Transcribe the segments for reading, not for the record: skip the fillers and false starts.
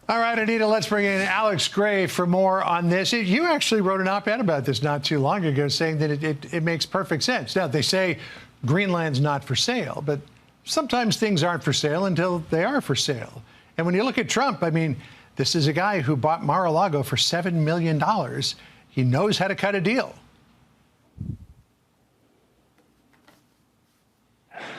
All right, Anita, let's bring in Alex Gray for more on this. You actually wrote an op-ed about this not too long ago saying that it makes perfect sense. Now, they say Greenland's not for sale, but sometimes things aren't for sale until they are for sale. And when you look at Trump, I mean, this is a guy who bought Mar-a-Lago for $7 million. He knows how to cut a deal.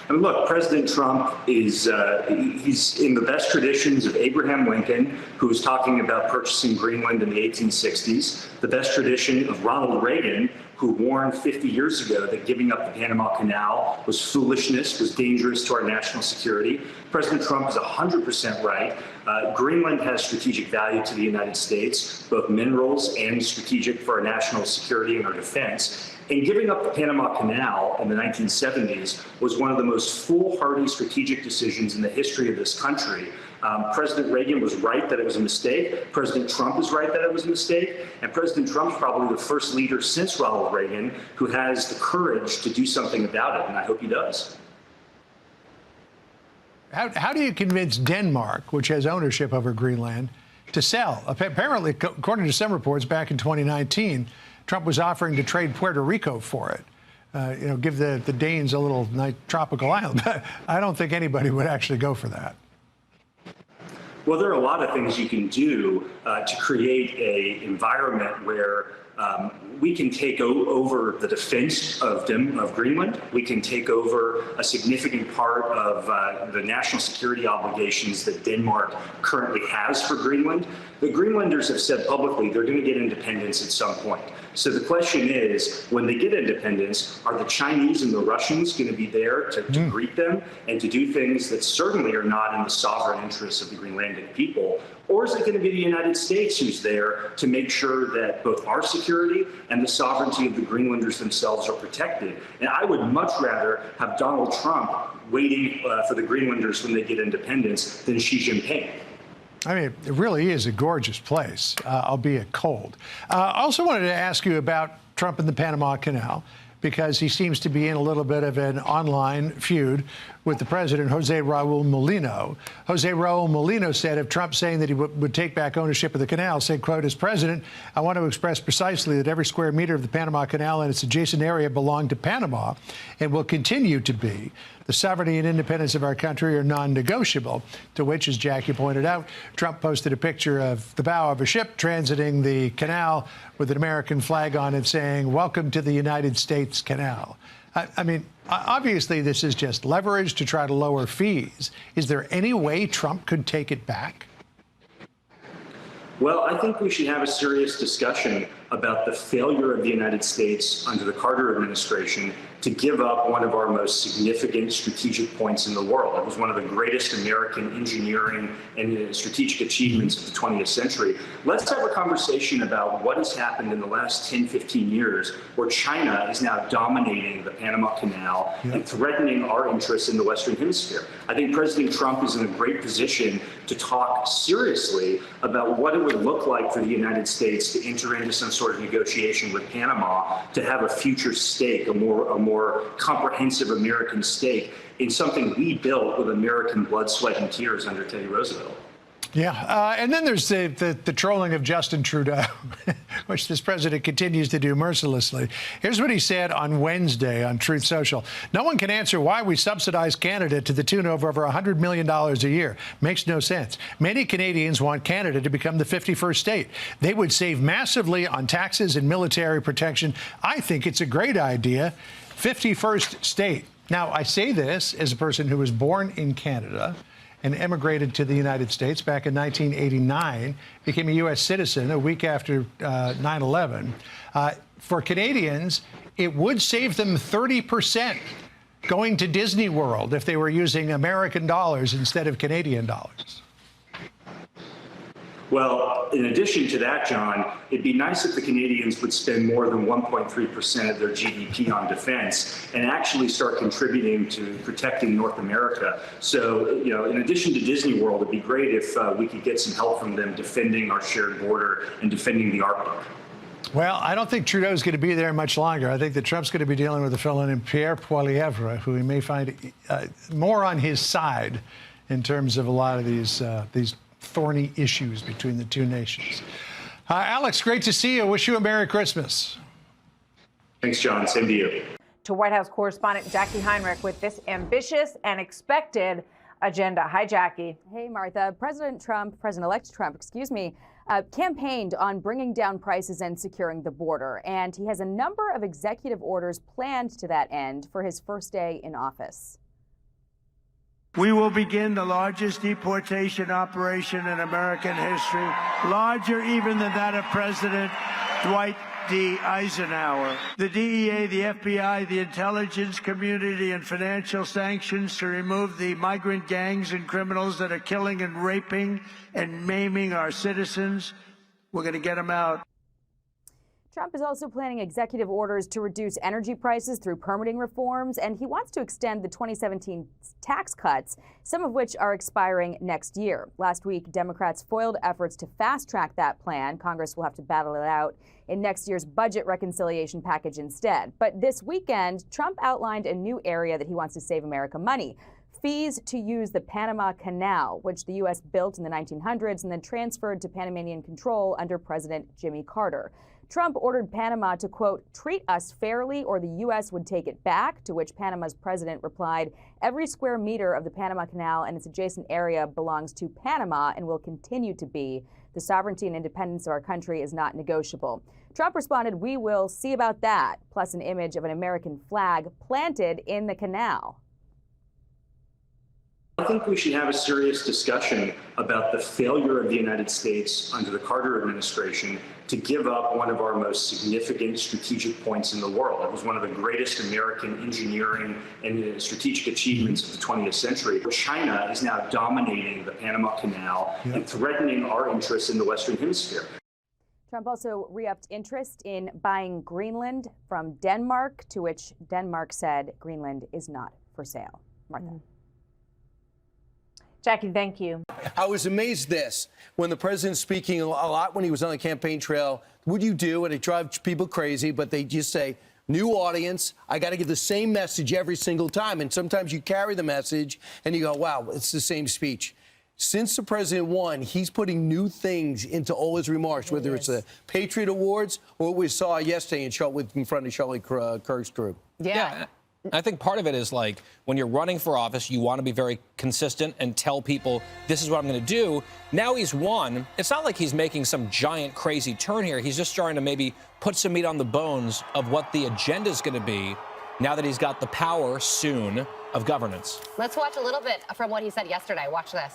I mean, look, President Trump is he's in the best traditions of Abraham Lincoln, who was talking about purchasing Greenland in the 1860s, the best tradition of Ronald Reagan, who warned 50 years ago that giving up the Panama Canal was foolishness, was dangerous to our national security. President Trump is 100% right. Greenland has strategic value to the United States, both minerals and strategic for our national security and our defense. And giving up the Panama Canal in the 1970s was one of the most foolhardy strategic decisions in the history of this country. President Reagan was right that it was a mistake. President Trump is right that it was a mistake. And President Trump's probably the first leader since Ronald Reagan who has the courage to do something about it, and I hope he does. How do you convince Denmark, which has ownership over Greenland, to sell? Apparently, according to some reports back in 2019, Trump was offering to trade Puerto Rico for it. Give the Danes a little nice tropical island. But I don't think anybody would actually go for that. Well, there are a lot of things you can do to create an environment where we can take over the defense of Greenland. We can take over a significant part of the national security obligations that Denmark currently has for Greenland. The Greenlanders have said publicly they're going to get independence at some point. So the question is, when they get independence, are the Chinese and the Russians going to be there to greet them and to do things that certainly are not in the sovereign interests of the Greenlandic people? Or is it going to be the United States who's there to make sure that both our security and the sovereignty of the Greenlanders themselves are protected? And I would much rather have Donald Trump waiting for the Greenlanders when they get independence than Xi Jinping. I mean, it really is a gorgeous place, albeit cold. I also wanted to ask you about Trump and the Panama Canal, because he seems to be in a little bit of an online feud with the president, José Raúl Mulino. José Raúl Mulino said of Trump saying that he would take back ownership of the canal, said, quote, "As president, I want to express precisely that every square meter of the Panama Canal and its adjacent area belong to Panama and will continue to be. The sovereignty and independence of our country are non-negotiable," to which, as Jackie pointed out, Trump posted a picture of the bow of a ship transiting the canal with an American flag on it saying, "Welcome to the United States Canal." I mean, obviously, this is just leverage to try to lower fees. Is there any way Trump could take it back? Well, I think we should have a serious discussion about the failure of the United States under the Carter administration to give up one of our most significant strategic points in the world. It was one of the greatest American engineering and strategic achievements of the 20th century. Let's have a conversation about what has happened in the last 10, 15 years, where China is now dominating the Panama Canal and threatening our interests in the Western Hemisphere. I think President Trump is in a great position to talk seriously about what it would look like for the United States to enter into some sort of negotiation with Panama to have a future stake, a more comprehensive American stake in something we built with American blood, sweat, and tears under Teddy Roosevelt. Yeah, and then there's the trolling of Justin Trudeau, which this president continues to do mercilessly. Here's what he said on Wednesday on Truth Social. "No one can answer why we subsidize Canada to the tune of over $100 million a year. Makes no sense. Many Canadians want Canada to become the 51st state. They would save massively on taxes and military protection. I think it's a great idea. 51st state." Now, I say this as a person who was born in Canada and emigrated to the United States back in 1989, became a U.S. citizen a week after 9/11. For Canadians, it would save them 30% going to Disney World if they were using American dollars instead of Canadian dollars. Well, in addition to that, John, it'd be nice if the Canadians would spend more than 1.3% of their GDP on defense and actually start contributing to protecting North America. So, in addition to Disney World, it'd be great if we could get some help from them defending our shared border and defending the Arctic. Well, I don't think Trudeau's going to be there much longer. I think that Trump's going to be dealing with a fellow named Pierre Poilievre, who he may find more on his side in terms of a lot of these thorny issues between the two nations. Alex, great to see you. Wish you a Merry Christmas. Thanks, John. Same to you. To White House correspondent Jackie Heinrich with this ambitious and expected agenda. Hi, Jackie. Hey, Martha. President-elect Trump, campaigned on bringing down prices and securing the border. And he has a number of executive orders planned to that end for his first day in office. We will begin the largest deportation operation in American history, larger even than that of President Dwight D. Eisenhower. The DEA, the FBI, the intelligence community, and financial sanctions to remove the migrant gangs and criminals that are killing and raping and maiming our citizens. We're going to get them out. Trump is also planning executive orders to reduce energy prices through permitting reforms, and he wants to extend the 2017 tax cuts, some of which are expiring next year. Last week, Democrats foiled efforts to fast-track that plan. Congress will have to battle it out in next year's budget reconciliation package instead. But this weekend, Trump outlined a new area that he wants to save America money: fees to use the Panama Canal, which the U.S. built in the 1900s and then transferred to Panamanian control under President Jimmy Carter. Trump ordered Panama to, quote, treat us fairly or the U.S. would take it back, to which Panama's president replied, every square meter of the Panama Canal and its adjacent area belongs to Panama and will continue to be. The sovereignty and independence of our country is not negotiable. Trump responded, we will see about that, plus an image of an American flag planted in the canal. I think we should have a serious discussion about the failure of the United States under the Carter administration to give up one of our most significant strategic points in the world. It was one of the greatest American engineering and strategic achievements of the 20th century. China is now dominating the Panama Canal and threatening our interests in the Western Hemisphere. Trump also re-upped interest in buying Greenland from Denmark, to which Denmark said Greenland is not for sale. Martha. Jackie, thank you. I was amazed when the president's speaking a lot when he was on the campaign trail. What do you do? And it drives people crazy, but they just say, new audience, I got to give the same message every single time. And sometimes you carry the message and you go, wow, it's the same speech. Since the president won, he's putting new things into all his remarks, whether it's the Patriot Awards or what we saw yesterday in front of Charlie Kirk's group. Yeah. I think part of it is like when you're running for office, you want to be very consistent and tell people this is what I'm going to do. Now he's won. It's not like he's making some giant crazy turn here. He's just trying to maybe put some meat on the bones of what the agenda is going to be now that he's got the power soon of governance. Let's watch a little bit from what he said yesterday. Watch this.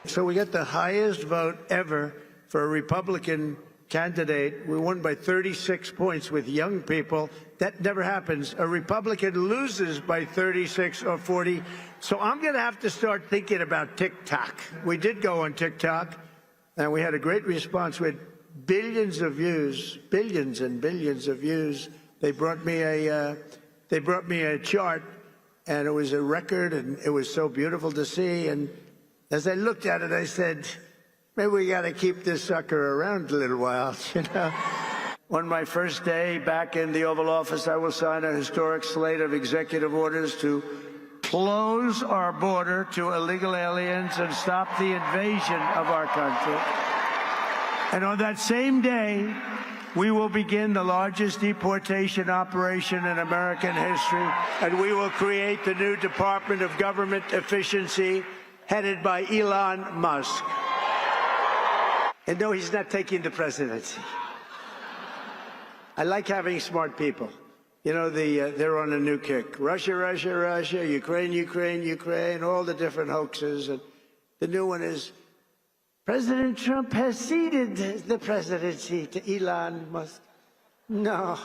So we got the highest vote ever for a Republican candidate. We won by 36 points with young people. That never happens. A Republican loses by 36 or 40. So I'm going to have to start thinking about TikTok. We did go on TikTok, and we had a great response with billions of views, billions and billions of views. They brought me a chart, and it was a record, and it was so beautiful to see. And as I looked at it, I said, maybe we got to keep this sucker around a little while, you know. On my first day back in the Oval Office, I will sign a historic slate of executive orders to close our border to illegal aliens and stop the invasion of our country. And on that same day, we will begin the largest deportation operation in American history, and we will create the new Department of Government Efficiency headed by Elon Musk. And no, he's not taking the presidency. I like having smart people. You know, they're on a new kick. Russia, Russia, Russia, Ukraine, Ukraine, Ukraine, all the different hoaxes. And the new one is, President Trump has ceded the presidency to Elon Musk. No,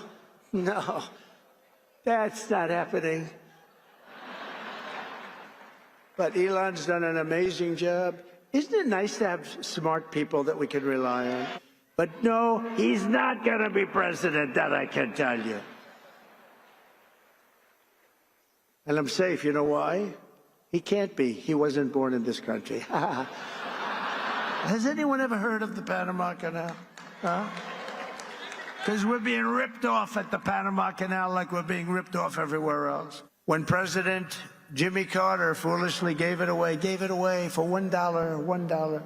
that's not happening. But Elon's done an amazing job. Isn't it nice to have smart people that we can rely on? But no, he's not going to be president, that I can tell you. And I'm safe. You know why? He can't be. He wasn't born in this country. Has anyone ever heard of the Panama Canal? Huh? Because we're being ripped off at the Panama Canal like we're being ripped off everywhere else. When President Jimmy Carter foolishly gave it away for $1, $1.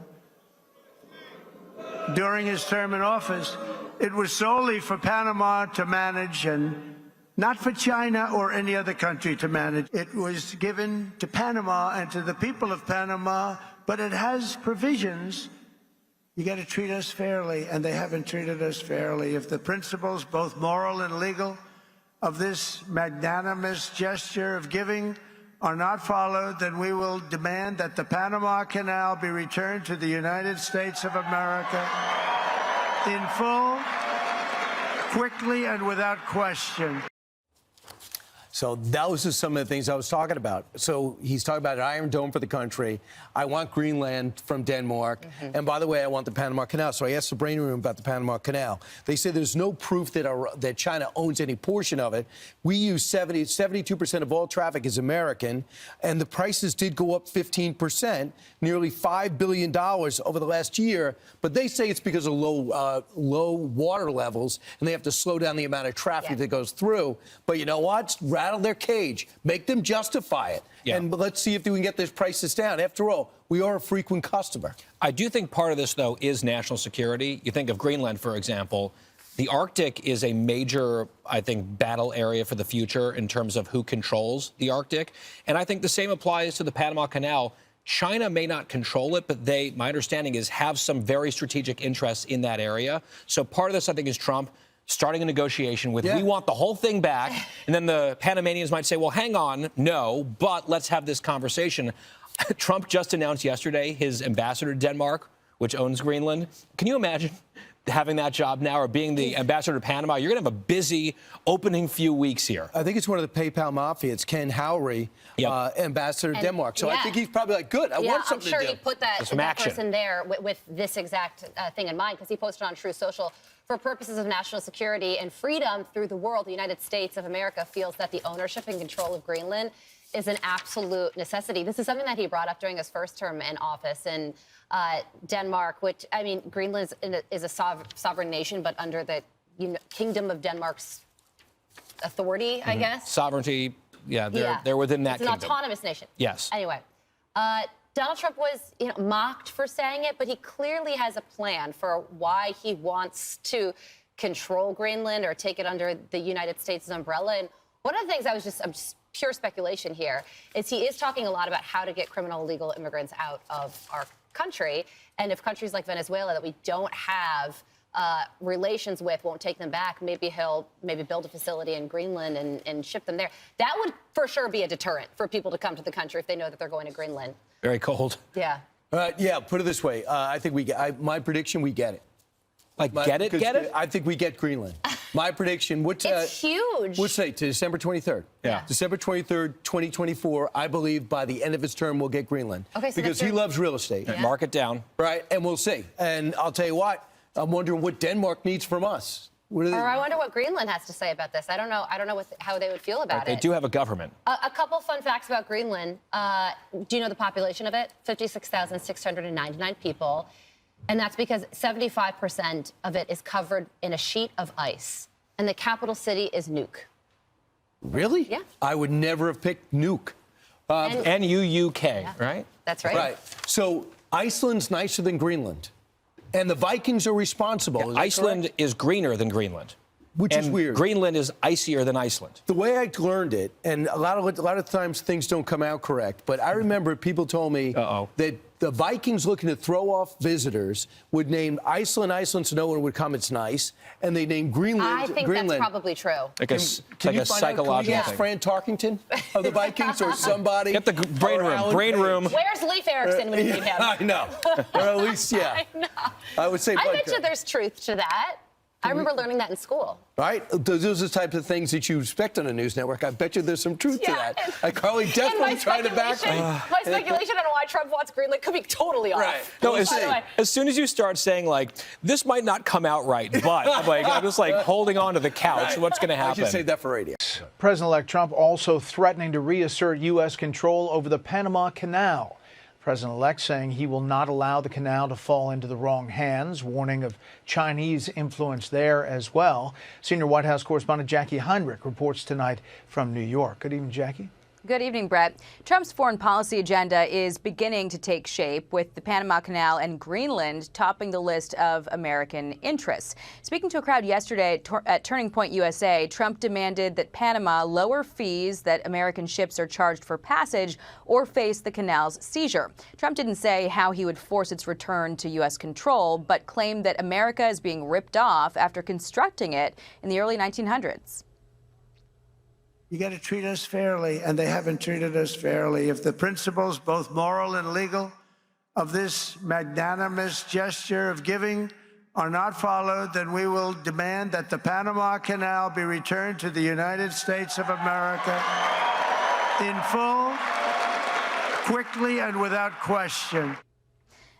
During his term in office, it was solely for Panama to manage and not for China or any other country to manage. It was given to Panama and to the people of Panama, but it has provisions. You got to treat us fairly, and they haven't treated us fairly. If the principles, both moral and legal, of this magnanimous gesture of giving are not followed, then we will demand that the Panama Canal be returned to the United States of America in full, quickly, and without question. So those are some of the things I was talking about. So he's talking about an Iron Dome for the country. I want Greenland from Denmark. And by the way, I want the Panama Canal. So I asked the brain room about the Panama Canal. They say there's no proof that China owns any portion of it. We use 72% of all traffic is American, and the prices did go up 15%, nearly $5 billion over the last year. But they say it's because of low water levels, and they have to slow down the amount of traffic that goes through. But you know what? Rattle their cage, make them justify it, and let's see if we can get those prices down. After all, we are a frequent customer. I do think part of this, though, is national security. You think of Greenland, for example. The Arctic is a major, I think, battle area for the future in terms of who controls the Arctic. And I think the same applies to the Panama Canal. China may not control it, but they, my understanding is, have some very strategic interests in that area. So part of this, I think, is Trump starting a negotiation with, we want the whole thing back. And then the Panamanians might say, well, hang on, no, but let's have this conversation. Trump just announced yesterday his ambassador to Denmark, which owns Greenland. Can you imagine having that job now, or being the ambassador to Panama? You're going to have a busy opening few weeks here. I think it's one of the PayPal mafia. It's Ken Howry, ambassador to Denmark. So I think he's probably like, good, I want something to do. I'm sure he put that person there with this exact thing in mind, because he posted on True Social, for purposes of national security and freedom through the world, the United States of America feels that the ownership and control of Greenland is an absolute necessity. This is something that he brought up during his first term in office in Denmark, which, I mean, Greenland is a sovereign nation, but under the Kingdom of Denmark's authority, I guess. Sovereignty, they're within that kingdom. It's an autonomous nation. Yes. Anyway, Donald Trump was mocked for saying it, but he clearly has a plan for why he wants to control Greenland or take it under the United States' umbrella. And one of the things I'm just pure speculation here is he is talking a lot about how to get criminal illegal immigrants out of our country. And if countries like Venezuela that we don't have relations with won't take them back, maybe he'll build a facility in Greenland and ship them there. That would for sure be a deterrent for people to come to the country if they know that they're going to Greenland. Very cold. Yeah. Put it this way. I think my prediction, we get it. Like, get it? I think we get Greenland. My prediction, it's huge. What's say to December 23rd? Yeah. December 23rd, 2024, I believe by the end of his term, we'll get Greenland. Okay, so because he loves real estate. Yeah. Mark it down. Right, and we'll see. And I'll tell you what, I'm wondering what Denmark needs from us. Or I wonder what Greenland has to say about this. I don't know how they would feel about it. They do have a government. A couple fun facts about Greenland. Do you know the population of it? 56,699 people. And that's because 75% of it is covered in a sheet of ice. And the capital city is Nuuk. Really? Yeah. I would never have picked Nuuk. N-U-U-K, right? That's right. Right. So Iceland's nicer than Greenland. And the Vikings are responsible. Yeah, Iceland is greener than Greenland. Which is weird. Greenland is icier than Iceland. The way I learned it, and a lot of times things don't come out correct, but I remember people told me that the Vikings looking to throw off visitors would name Iceland so no one would come, it's nice, and they named Greenland. I think that's probably true. Like a psychological thing. Can you ask Fran Tarkington of the Vikings or somebody? Get the brain room. Where's Leif Erikson when you need him? I know. Or at least, I know. I would say. I bet you there's truth to that. I remember learning that in school. Right? Those are the types of things that you expect on a news network. I bet you there's some truth to that. Carly definitely trying to back my speculation on why Trump wants Greenland could be totally off. Right. No, as soon as you start saying, like, this might not come out right, but I'm just like holding on to the couch. Right. What's going to happen? I should save that for radio. President-elect Trump also threatening to reassert U.S. control over the Panama Canal. President-elect saying he will not allow the canal to fall into the wrong hands, warning of Chinese influence there as well. Senior White House correspondent Jackie Heinrich reports tonight from New York. Good evening, Jackie. Good evening, Brett. Trump's foreign policy agenda is beginning to take shape, with the Panama Canal and Greenland topping the list of American interests. Speaking to a crowd yesterday at Turning Point USA, Trump demanded that Panama lower fees that American ships are charged for passage or face the canal's seizure. Trump didn't say how he would force its return to U.S. control, but claimed that America is being ripped off after constructing it in the early 1900s. You got to treat us fairly, and they haven't treated us fairly. If the principles, both moral and legal, of this magnanimous gesture of giving are not followed, then we will demand that the Panama Canal be returned to the United States of America in full, quickly, and without question.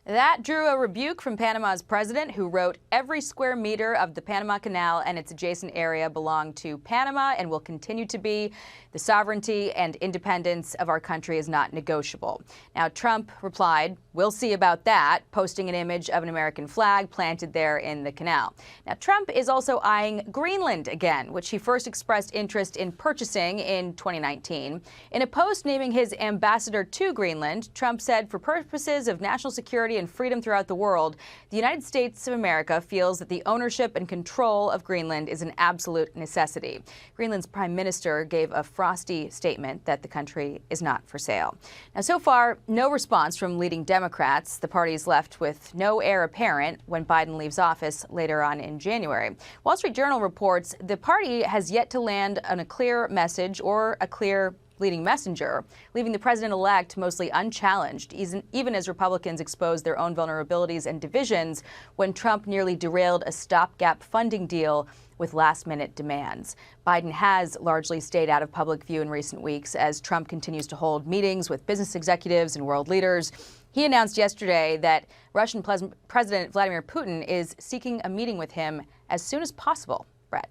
That drew a rebuke from Panama's president, who wrote, "Every square meter of the Panama Canal and its adjacent area belong to Panama and will continue to be. The sovereignty and independence of our country is not negotiable." Now, Trump replied, "We'll see about that," posting an image of an American flag planted there in the canal. Now, Trump is also eyeing Greenland again, which he first expressed interest in purchasing in 2019. In a post naming his ambassador to Greenland, Trump said, "For purposes of national security and freedom throughout the world, the United States of America feels that the ownership and control of Greenland is an absolute necessity." Greenland's prime minister gave a frosty statement that the country is not for sale. Now, so far, no response from leading Democrats. The party is left with no heir apparent when Biden leaves office later on in January. Wall Street Journal reports the party has yet to land on a clear message or a clear leading messenger, leaving the president-elect mostly unchallenged, even as Republicans expose their own vulnerabilities and divisions when Trump nearly derailed a stopgap funding deal with last-minute demands. Biden has largely stayed out of public view in recent weeks as Trump continues to hold meetings with business executives and world leaders. He announced yesterday that Russian President Vladimir Putin is seeking a meeting with him as soon as possible. Brett.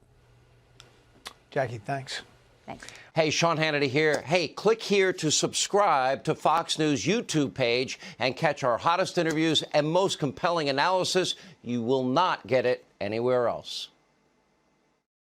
Jackie, thanks. Thanks. Hey, Sean Hannity here. Hey, click here to subscribe to Fox News YouTube page and catch our hottest interviews and most compelling analysis. You will not get it anywhere else.